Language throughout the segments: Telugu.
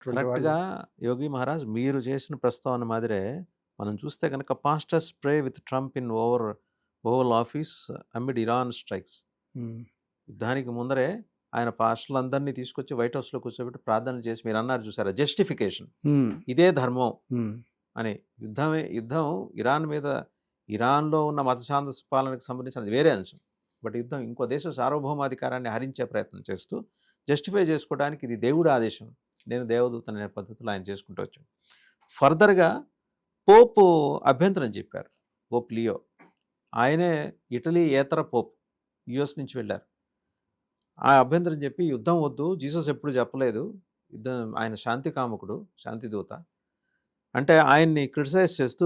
ఉన్నటువంటి వాళ్ళు. కరెక్ట్‌గా యోగి మహారాజ్ మీరు చేసిన ప్రస్తావన మాదిరే మనం చూస్తే గనక pastors pray with Trump in oval office amid Iran strikes. హ్మ్. యుద్ధానికి ముందరే ఆయన పాస్టర్లందరినీ తీసుకొచ్చి వైట్ హౌస్‌లో కూర్చోబెట్టి ప్రార్థన చేసి మీరన్నారు చూసారా జస్టిఫికేషన్. హ్మ్. ఇదే ధర్మం హ్మ్. అని. యుద్ధం ఇరాన్ మీద ఇరాన్‌లో ఉన్న మతశాంత పాలనకు సంబంధించిన అది వేరే అంశం. బట్ యుద్ధం ఇంకో దేశ సార్వభౌమాధికారాన్ని హరించే ప్రయత్నం చేస్తూ జస్టిఫై చేసుకోవడానికి ఇది దేవుడి ఆదేశం. నేను దేవదూతని అనే పద్ధతిలో ఆయన చేసుకుంటూ వచ్చాడు. ఫర్దర్‌గా పోపు అభ్యంతరం చెప్పారు. Pope Leo. ఆయనే ఇటలీ ఏతర పోప్. యూఎస్ నుంచి వెళ్ళారు. ఆ అభ్యంతరం చెప్పి యుద్ధం వద్దు, జీసస్ ఎప్పుడు చెప్పలేదు. ఆయన శాంతి కాముకుడు, శాంతి దూత. అంటే ఆయన్ని క్రిటిసైజ్ చేస్తూ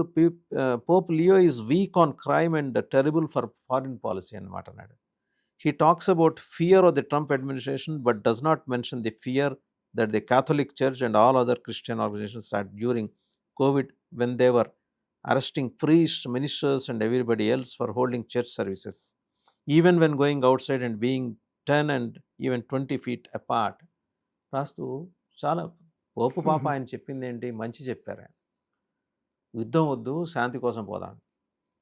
Pope Leo is week on crime and terrible for foreign policy అన్నమాట అన్నాడు. He talks about fear of the Trump administration but does not mention the fear that the Catholic Church and all other Christian organizations had during COVID when they were arresting priests, ministers and everybody else for holding church services, even when going outside and being 10 and even 20 feet apart. రాస్తూ చాలా పోపు పాప ఆయన చెప్పింది ఏంటి, మంచి చెప్పారు ఆయన. యుద్ధం వద్దు, శాంతి కోసం పోదాం.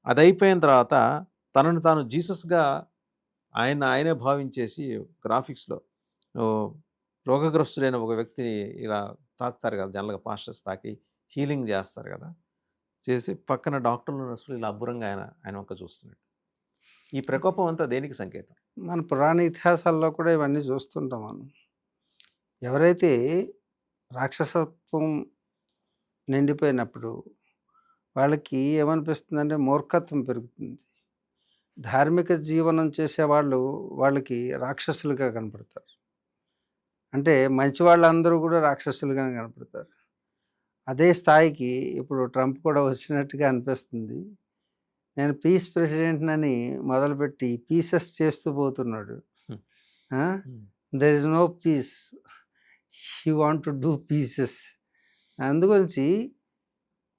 అది అయిపోయిన తర్వాత తనను తాను జీసస్గా ఆయనే భావించేసి గ్రాఫిక్స్లో రోగగ్రస్తుడైన ఒక వ్యక్తిని ఇలా తాకుతారు కదా, జనరల్గా పాస్టర్స్ తాకి హీలింగ్ చేస్తారు కదా, చేసి పక్కన డాక్టర్లు నర్సులు ఇలా అబ్బురంగా ఆయన ఒక చూస్తున్నాడు. ఈ ప్రకోపం అంతా దేనికి సంకేతం? మన పురాణ ఇతిహాసాల్లో కూడా ఇవన్నీ చూస్తుంటాం మనం. ఎవరైతే రాక్షసత్వం నిండిపోయినప్పుడు వాళ్ళకి ఏమనిపిస్తుందంటే మూర్ఖత్వం పెరుగుతుంది. ధార్మిక జీవనం చేసేవాళ్ళు వాళ్ళకి రాక్షసులుగా కనపడతారు. అంటే మంచి వాళ్ళందరూ కూడా రాక్షసులుగా కనపడతారు. అదే స్థాయికి ఇప్పుడు ట్రంప్ కూడా వచ్చినట్టుగా అనిపిస్తుంది. నేను పీస్ ప్రెసిడెంట్‌నని మొదలుపెట్టి పీసెస్ చేస్తూ పోతున్నాడు. There is no peace, he want to do pieces. అందుగురించి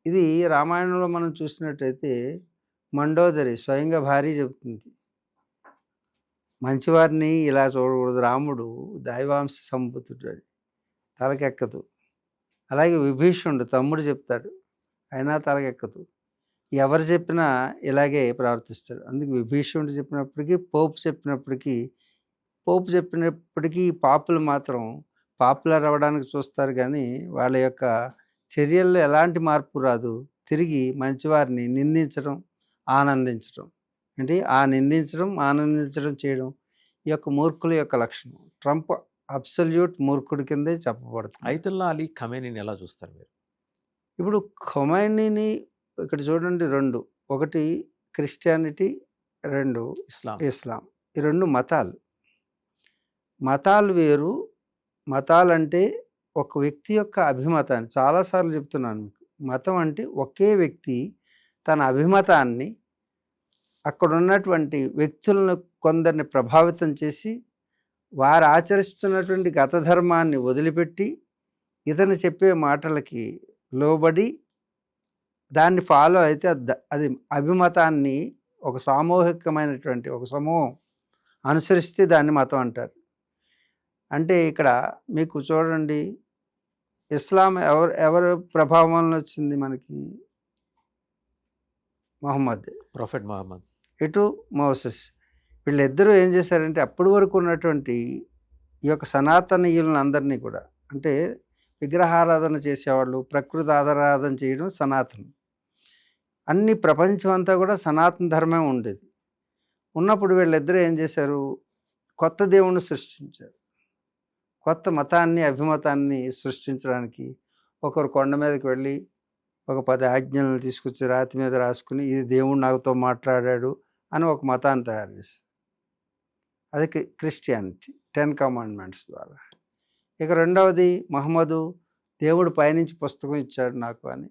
ఇది రామాయణంలో మనం చూసినట్టయితే మండోదరి స్వయంగా భార్య చెబుతుంది, మంచివారిని ఇలా చూడకూడదు, రాముడు దైవాంశ సంభూతుడు అని తలకెక్కదు. అలాగే విభీషణుడు తమ్ముడు చెప్తాడు, అయినా తలకెక్కదు. ఎవరు చెప్పినా ఇలాగే ప్రవర్తిస్తాడు. అందుకే విభీషణుడు చెప్పినప్పటికీ పోపు చెప్పినప్పటికీ పాపులు మాత్రం పాపులర్ అవ్వడానికి చూస్తారు, కానీ వాళ్ళ యొక్క చర్యల్లో ఎలాంటి మార్పు రాదు. తిరిగి మంచివారిని నిందించడం, ఆనందించడం. అంటే ఆనందించడం చేయడం ఈ యొక్క మూర్ఖుల యొక్క లక్షణం. ట్రంప్ అబ్సల్యూట్ మూర్ఖుడి కిందే చెప్పబడుతుంది. అయితుల్లా అలీ ఖమేనీని ఎలా చూస్తారు మీరు? ఇప్పుడు ఖొమైనీని ఇక్కడ చూడండి, రెండు, ఒకటి క్రిస్టియానిటీ, రెండు ఇస్లాం. ఈ రెండు మతాలు వేరు. మతాలంటే ఒక వ్యక్తి యొక్క అభిమతాన్ని, చాలాసార్లు చెప్తున్నాను మీకు, మతం అంటే ఒకే వ్యక్తి తన అభిమతాన్ని అక్కడ ఉన్నటువంటి వ్యక్తులను కొందరిని ప్రభావితం చేసి వారు ఆచరిస్తున్నటువంటి గత ధర్మాన్ని వదిలిపెట్టి ఇతను చెప్పే మాటలకి లోబడి దాన్ని ఫాలో అయితే అది అభిమతాన్ని ఒక సామూహికమైనటువంటి ఒక సమూహం అనుసరిస్తే దాన్ని మతం అంటారు. అంటే ఇక్కడ మీకు చూడండి, ఇస్లాం ఎవరు ప్రభావంలో వచ్చింది మనకి? ప్రొఫెట్ మహమ్మద్, ఇటు మోసెస్. వీళ్ళిద్దరూ ఏం చేశారంటే అప్పటి వరకు ఉన్నటువంటి ఈ యొక్క సనాతనీయులను అందరినీ కూడా, అంటే విగ్రహారాధన చేసేవాళ్ళు, ప్రకృతి ఆరాధన చేయడం సనాతనం. అన్ని ప్రపంచం అంతా కూడా సనాతన ధర్మం ఉండేది. ఉన్నప్పుడు వీళ్ళిద్దరూ ఏం చేశారు? కొత్త దేవుణ్ణి సృష్టించారు. కొత్త మతాన్ని, అభిమతాన్ని సృష్టించడానికి ఒకరు కొండ మీదకి వెళ్ళి ఒక 10 ఆజ్ఞలను తీసుకొచ్చి రాతి మీద రాసుకుని ఇది దేవుడు నాతో మాట్లాడాడు అని ఒక మతాన్ని తయారు చేశారు. అది క్రిస్టియానిటీ, 10 కమాండ్మెంట్స్ ద్వారా. ఇక రెండవది మహమ్మదు, దేవుడు పైనుంచి పుస్తకం ఇచ్చాడు నాకు అని.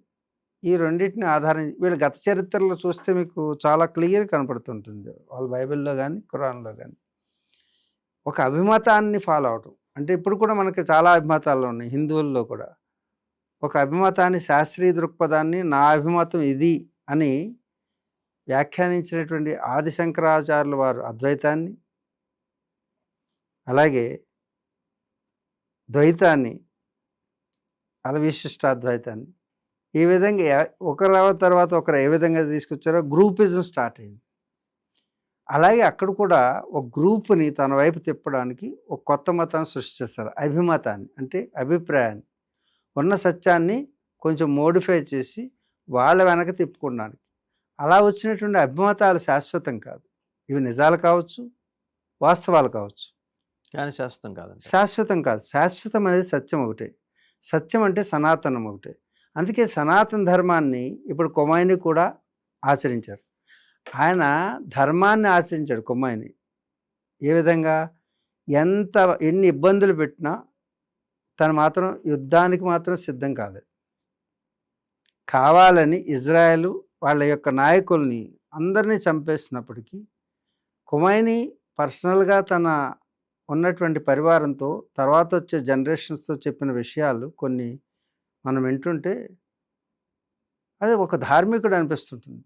ఈ రెండింటిని ఆధారించి వీళ్ళ గత చరిత్రలో చూస్తే మీకు చాలా క్లియర్ కనపడుతుంటుంది, వాళ్ళ బైబిల్లో కానీ ఖురాన్లో కానీ. ఒక అభిమతాన్ని ఫాలో అవటం అంటే ఇప్పుడు కూడా మనకి చాలా అభిమతాలు ఉన్నాయి. హిందువుల్లో కూడా ఒక అభిమతాన్ని, శాస్త్రీయ దృక్పథాన్ని, నా అభిమతం ఇది అని వ్యాఖ్యానించినటువంటి ఆదిశంకరాచార్యుల వారు అద్వైతాన్ని, అలాగే ద్వైతాన్ని విశిష్టాద్వైతాన్ని. ఈ విధంగా ఒకరు తర్వాత ఒకరు ఏ విధంగా తీసుకొచ్చారో గ్రూపిజం స్టార్ట్ అయింది. అలాగే అక్కడ కూడా ఒక గ్రూప్ని తన వైపు తిప్పడానికి ఒక కొత్త మతాన్ని సృష్టిస్తారు, అభిమతాన్ని, అంటే అభిప్రాయాన్ని, ఉన్న సత్యాన్ని కొంచెం మోడిఫై చేసి వాళ్ళ వెనక తిప్పుకోవడానికి. అలా వచ్చినటువంటి అభిమతాలు శాశ్వతం కాదు. ఇవి నిజాలు కావచ్చు, వాస్తవాలు కావచ్చు, కానీ శాశ్వతం కాదండి. శాశ్వతం కాదు. శాశ్వతం అనేది సత్యం ఒకటే. సత్యం అంటే సనాతనం ఒకటే. అందుకే సనాతన ధర్మాన్ని ఇప్పుడు కొమైని కూడా ఆచరించారు. ఆయన ధర్మాన్ని ఆచరించాడు కొమైని. ఏ విధంగా? ఎన్ని ఇబ్బందులు పెట్టినా తను మాత్రం యుద్ధానికి మాత్రం సిద్ధం కాలేదు. కావాలని ఇజ్రాయెల్ వాళ్ళ యొక్క నాయకుల్ని అందరినీ చంపేసినప్పటికీ కొమైని పర్సనల్గా తన ఉన్నటువంటి పరివారంతో తర్వాత వచ్చే జనరేషన్స్తో చెప్పిన విషయాలు కొన్ని మనం వింటుంటే అది ఒక ధార్మికుడు అనిపిస్తుంటుంది.